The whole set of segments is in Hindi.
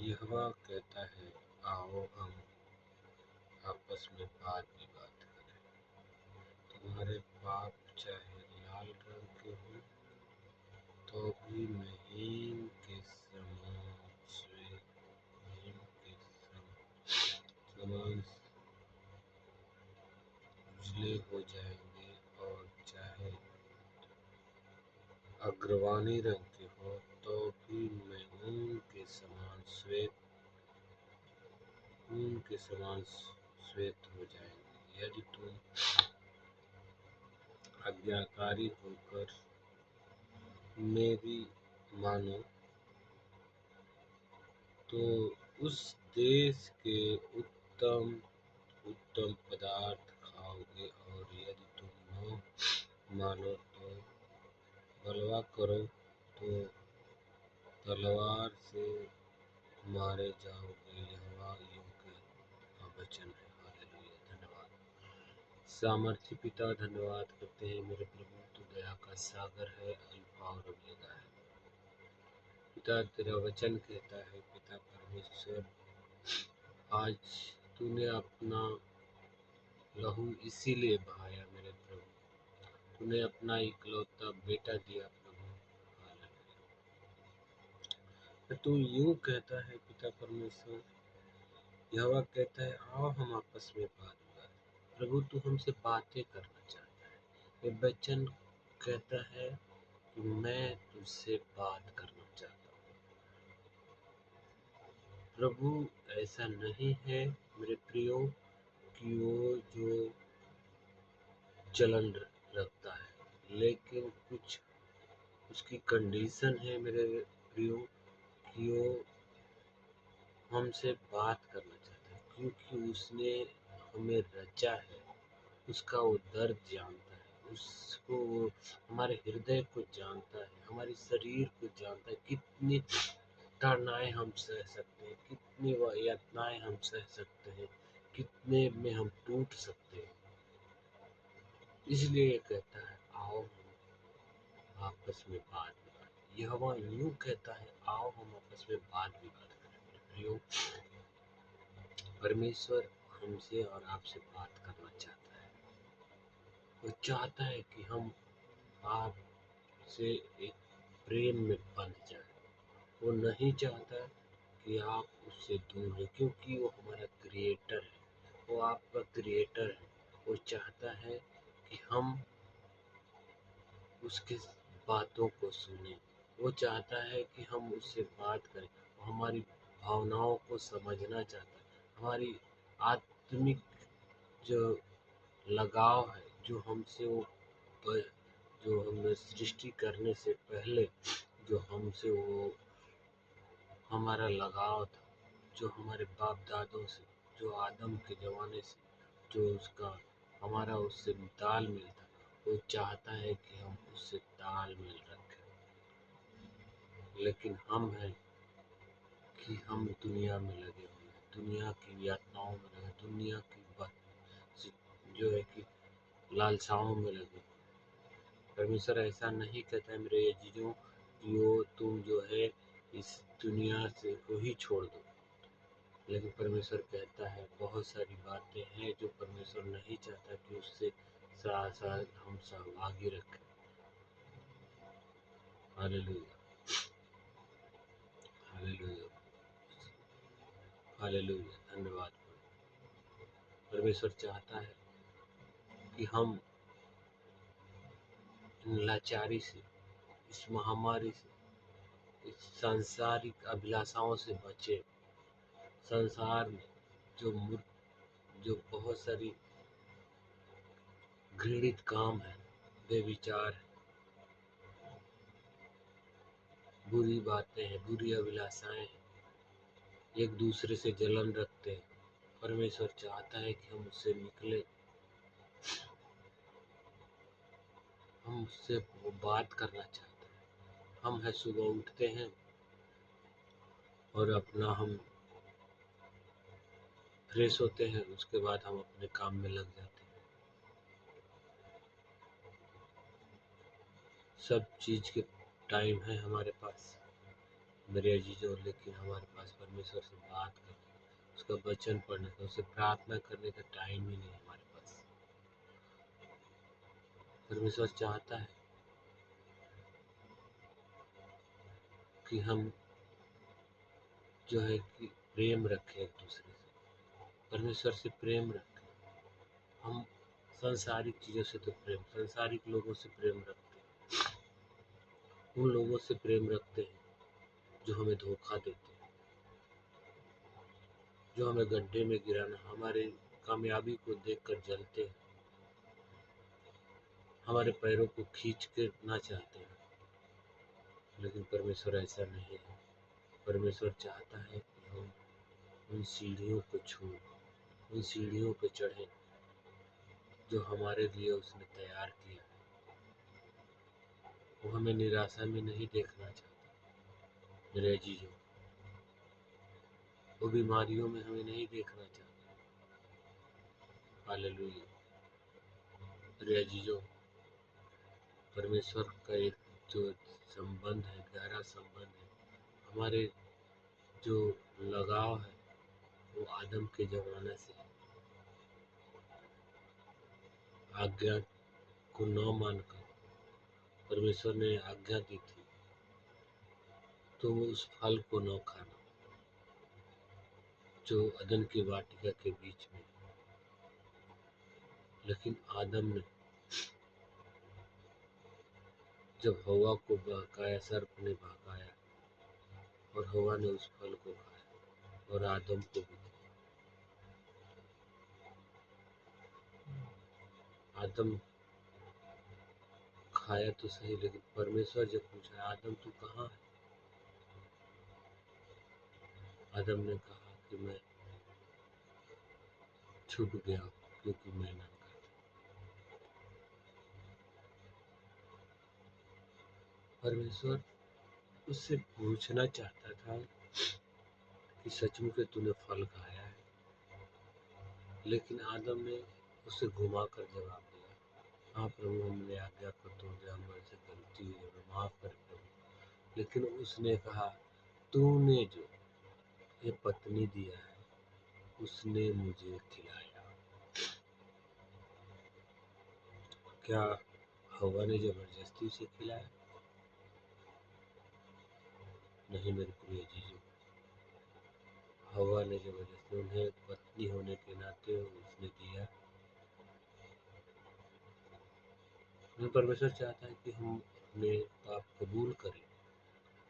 यहोवा कहता है, आओ हम आपस में बात विवाद करें। तुम्हारे पाप चाहे लाल रंग के हों तो भी महीन के समान श्वेत, हिम के समान उजले हो जाएंगे, और चाहे अग्रवानी रंग के हो तो भी ऊन के समान श्वेत हो जाएंगे। यदि तुम आज्ञाकारी होकर मेरी मानो तो उस देश के उत्तम उत्तम पदार्थ खाओगे, और यदि तुम न मानो तो बलवा करो तो तलवार से मारे जाओगे। यहोवा का वचन है। हालेलुया। धन्यवाद। सामर्थी पिता, धन्यवाद करते हैं मेरे प्रभु, तू दया का सागर है, अल्फा और ओमेगा है। पिता, तेरा वचन कहता है पिता परमेश्वर, आज तूने अपना लहू इसीलिए बहाया मेरे प्रभु, तूने अपना इकलौता बेटा दिया प्रभु। हालेलुया। तू यूं कहता है पिता परमेश्वर, यहोवा कहता है, आओ हम आपस में बात विवाद। प्रभु, तू हमसे बातें करना चाहता है। ये वचन कहता है कि मैं तुझसे बात करना चाहता हूँ। प्रभु, ऐसा नहीं है मेरे प्रियो कि वो जो चलन रखता है, लेकिन कुछ उसकी कंडीशन है मेरे प्रियो कि वो हमसे बात करना चाहता है, क्योंकि उसने हमें रचा है। उसका वो दर्द जानता है, उसको वो हमारे हृदय को जानता है, हमारे शरीर को जानता है, कितनी ताड़नाएं हम सह सकते हैं, कितनी यातनाएं हम सह सकते हैं, कितने में हम टूट सकते हैं। इसलिए ये कहता है, आओ हम आपस में बात विवाद। यहोवा यूं कहता है, आओ हम आपस में बात विवाद करें। मेरे प्रियो, परमेश्वर हमसे और आपसे बात करना चाहता है। वो चाहता है कि हम आपसे एक प्रेम में बंध जाए। वो नहीं चाहता कि आप उससे दूर रहें, क्योंकि वो हमारा क्रिएटर है, वो आपका क्रिएटर है। वो चाहता है कि हम उसकी बातों को सुने। वो चाहता है कि हम उससे बात करें। वो हमारी भावनाओं को समझना चाहता है। हमारी आत्मिक जो लगाव है, जो हमसे वो जो हमें सृष्टि करने से पहले जो हमसे वो हमारा लगाव था, जो हमारे बाप दादों से, जो आदम के ज़माने से जो उसका हमारा उससे तालमेल था, वो चाहता है कि हम उससे तालमेल रखें। लेकिन हम हैं कि हम दुनिया में लगे हुए हैं, दुनिया की यातनाओं में लगे, दुनिया की बात जो है कि लालसाओं में लगे। परमेश्वर ऐसा नहीं कहता है मेरे अजीजों कि वो तुम जो है इस दुनिया से को ही छोड़ दो। लेकिन परमेश्वर कहता है बहुत सारी बातें हैं जो परमेश्वर नहीं चाहता कि उससे साथ साथ हम सहभागी रखें। Hallelujah, hallelujah, hallelujah. धन्यवाद। परमेश्वर चाहता है कि हम इन लाचारी से, इस महामारी से, इस सांसारिक अभिलाषाओं से बचे। संसार में जो बहुत सारी घृणित काम है, बेविचार है, बुरी बातें हैं, बुरी अभिलाषाएं हैं, एक दूसरे से जलन रखते हैं। परमेश्वर चाहता है कि हम उससे निकले, हम उससे वो बात करना चाहते हैं। हम है सुबह उठते हैं और अपना हम फ्रेश होते हैं, उसके बाद हम अपने काम में लग जाते हैं। सब चीज़ के टाइम है हमारे पास, मेरे अजीजों, लेकिन हमारे पास परमेश्वर से बात करने, उसका वचन पढ़ने का, उससे प्रार्थना करने का टाइम ही नहीं है हमारे पास। परमेश्वर चाहता है कि हम जो है कि प्रेम रखें एक दूसरे से, परमेश्वर से प्रेम रखें। हम सांसारिक चीज़ों से तो सांसारिक लोगों से प्रेम रखते हैं, उन लोगों से प्रेम रखते हैं जो हमें धोखा देते हैं, जो हमें गड्ढे में गिराना, हमारे कामयाबी को देखकर जलते हैं, हमारे पैरों को खींच के ना चाहते हैं। लेकिन परमेश्वर ऐसा नहीं है। परमेश्वर चाहता है कि हम उन सीढ़ियों को छूएं, उन सीढ़ियों पे चढ़ें जो हमारे लिए उसने तैयार किया है। वो हमें निराशा में नहीं देखना चाहता मेरे अजीजों, वो बीमारियों में हमें नहीं देखना चाहता। हालेलुया। मेरे अजीजों, परमेश्वर का एक जो संबंध है, गहरा संबंध है, हमारे जो लगाव है वो आदम के ज़माने से है। आज्ञा को न मानकर परमेश्वर ने आज्ञा दी थी तो वो उस फल को न खाना जो अदन की वाटिका के बीच में। लेकिन आदम ने जब हवा को बहकाया, सर्प ने बहकाया और हवा ने उस फल को खाया और आदम को भी दिया। आदम खाया तो सही, लेकिन परमेश्वर जब पूछा आदम तू कहाँ है, आदम ने कहा कि मैं छूट गया क्योंकि मैं नंगा था। परमेश्वर उससे पूछना चाहता था कि सचमुच तूने फल खाया है, लेकिन आदम ने उसे घुमा कर जवाब दिया, हाँ प्रभु, हमने आज्ञा को तोड़ दिया, हमारे से गलती हुई, हमें माफ कर प्रभु। लेकिन उसने कहा तूने जो ये पत्नी दिया है उसने मुझे खिलाया। क्या हवा ने जबरदस्ती उसे खिलाया? नहीं मेरे प्रिय जीजू, हवा ने जबरदस्ती, उन्हें पत्नी होने के नाते उसने दिया। परमेश्वर चाहता है कि हम अपने पाप कबूल करें,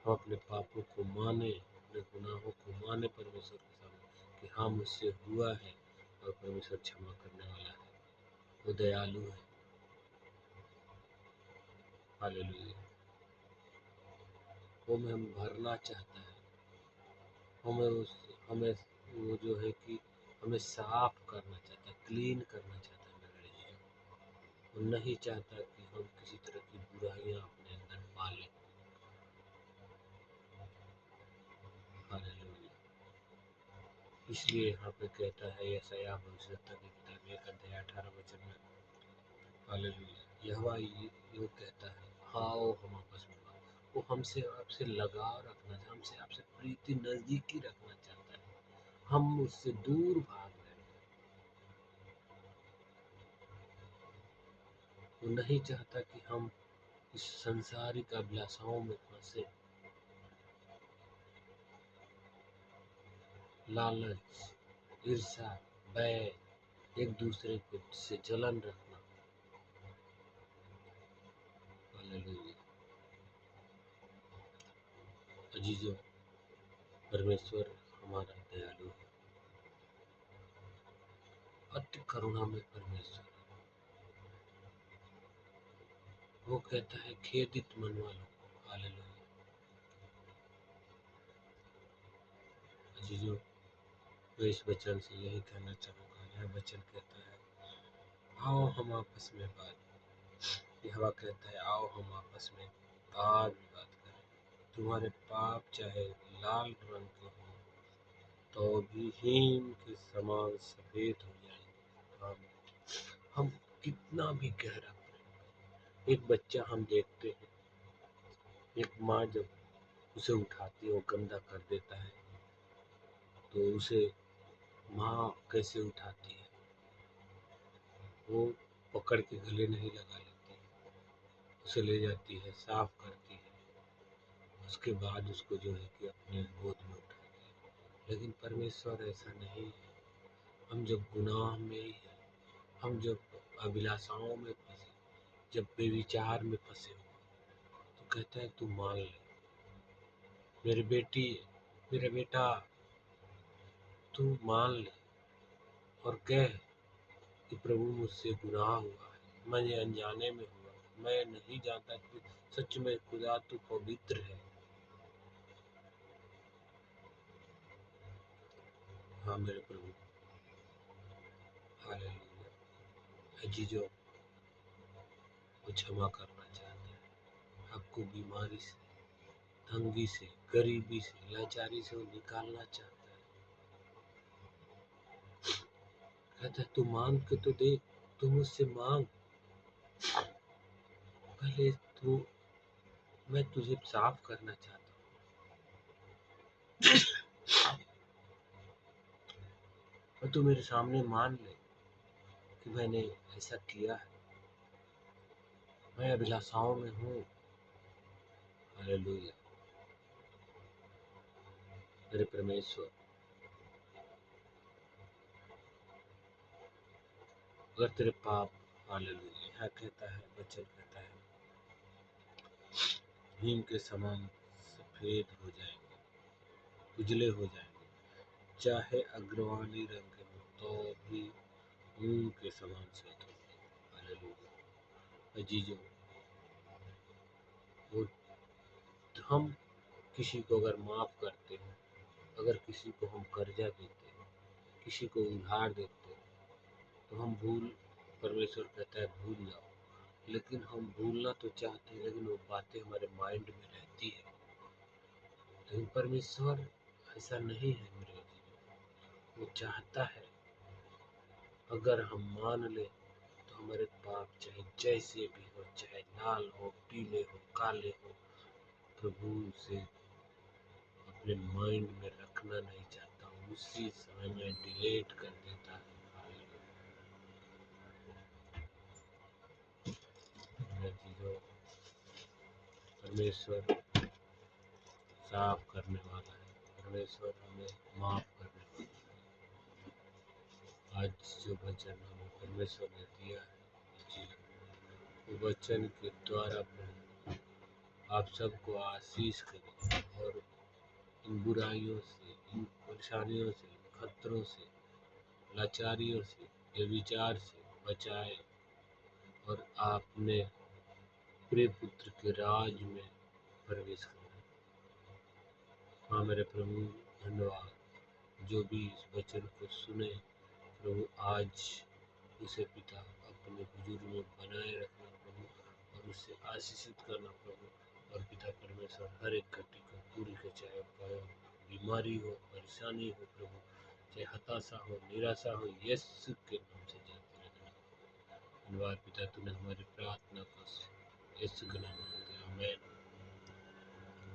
हम अपने पापों को माने, अपने गुनाहों को माने परमेश्वर के सामने कि हाँ मुझसे हुआ है, और परमेश्वर क्षमा करने वाला है, वो दयालु है। हालेलुया। वो हमें भरना चाहता है, हमें वो जो है कि हमें साफ करना चाहता है, क्लीन करना चाहता है मेरे लिए। वो नहीं चाहता कि हम किसी तरह की बुराइयां अपने अंदर पालें। हालेलुया। इसलिए यहाँ पे कहता है यशायाह भविष्यद्वक्ता की किताब 1 अध्याय 18 वचन में, हालेलुया, यहोवा यो कहता है, आओ हम आपस में बात। वो हमसे आपसे लगाव रखना चाहता है, हमसे आपसे प्रीति नजदीकी रखना चाहता है। हम उससे दूर भाग रहे हैं। वो नहीं चाहता कि हम इस संसारिक अभिलाषाओं में फंसे। लालच, ईर्ष्या, बैर, एक दूसरे को से जलन रखना। हालेलुया। अजीजों, परमेश्वर हमारा दयालु है, अति करुणा में परमेश्वर। वो कहता है खेदित मन वालों को। हालेलुया। अजीजों, मैं इस वचन से यही कहना चाहूँगा। यह वचन कहता है आओ हम आपस में बात, यहोवा कहता है आओ हम आपस में वाद विवाद करें। तुम्हारे पाप चाहे लाल रंग के हों तो भी हिम के समान सफेद हो जाएंगे। हम कितना भी गहरा करें। एक बच्चा हम देखते हैं, एक माँ जब उसे उठाती है, वो गंदा कर देता है, तो उसे माँ कैसे उठाती है? वो पकड़ के गले नहीं लगा लेती, उसे ले जाती है, साफ करती है, उसके बाद उसको जो है कि अपने गोद में उठाती है। लेकिन परमेश्वर ऐसा नहीं है। हम जब गुनाह में ही हैं, हम जब अभिलाषाओं में फंसे, जब बेविचार में फंसे हो, तो कहता है तू मान ले, मेरी बेटी, मेरा बेटा, तू मान ले और कह कि प्रभु मुझसे गुनाह हुआ है, मुझे अनजाने में हुआ, मैं नहीं जानता कि सच में खुदा तू पवित्र है। हाँ मेरे प्रभु, हालेलुया। अजीजों, वो क्षमा करना चाहता है आपको, बीमारी से, तंगी से, गरीबी से, लाचारी से वो निकालना चाहता है। कहता है तू मांग के तो देख, तू मुझसे मांग, पहले तू, मैं तुझे साफ करना चाहता हूँ, और तू मेरे सामने मान ले कि मैंने ऐसा किया है, मैं अभिलाषाओं में हूँ। हालेलुया। मेरे परमेश्वर, अगर तेरे पाप, हालेलुया, यहाँ कहता है, वचन कहता है, हिम के समान सफेद हो जाएंगे, उजले हो जाएंगे, चाहे अग्रवाली रंग के हो तो भी ऊन के समान श्वेत होंगे। हालेलुया। अजीजों, वो, हम किसी को अगर माफ करते हैं, अगर किसी को हम कर्जा देते हैं, किसी को उधार देते हैं, तो हम भूल, परमेश्वर कहता है भूल जाओ। लेकिन हम भूलना तो चाहते हैं, लेकिन वो बातें हमारे माइंड में रहती है। लेकिन परमेश्वर ऐसा नहीं है मेरे जीवन। वो चाहता है अगर हम मान ले तो हमारे पाप चाहे जैसे भी हो, चाहे लाल हो, पीले हो, काले हो, प्रभु से अपने माइंड में रखना नहीं चाहता हूँ, उसी समय में डिलीट कर देता है। चीजों, परमेश्वर साफ करने वाला है, परमेश्वर हमें माफ करने वाला है। आज जो वचन हमें परमेश्वर ने दिया है, वो वचन के द्वारा प्रभु आप सबको आशीष करें, और इन बुराइयों से, इन परेशानियों से, खतरों से, लाचारियों से, व्यभिचार से बचाए, और आपने प्रिय पुत्र के राज में प्रवेश करना। हाँ मेरे प्रभु, धन्यवाद। जो भी इस वचन को सुने प्रभु, आज उसे पिता अपने बुजुर्ग में बनाए रखना प्रभु, और उससे आशीषित करना प्रभु। और पिता परमेश्वर हर एक घटी को पूरी के, चाहे बीमारी हो, परेशानी हो प्रभु, चाहे हताशा हो, निराशा हो, यीशु के नाम से जाती रहना। धन्यवाद पिता, तूने हमारी प्रार्थना को यीशु के नाम में, आमीन।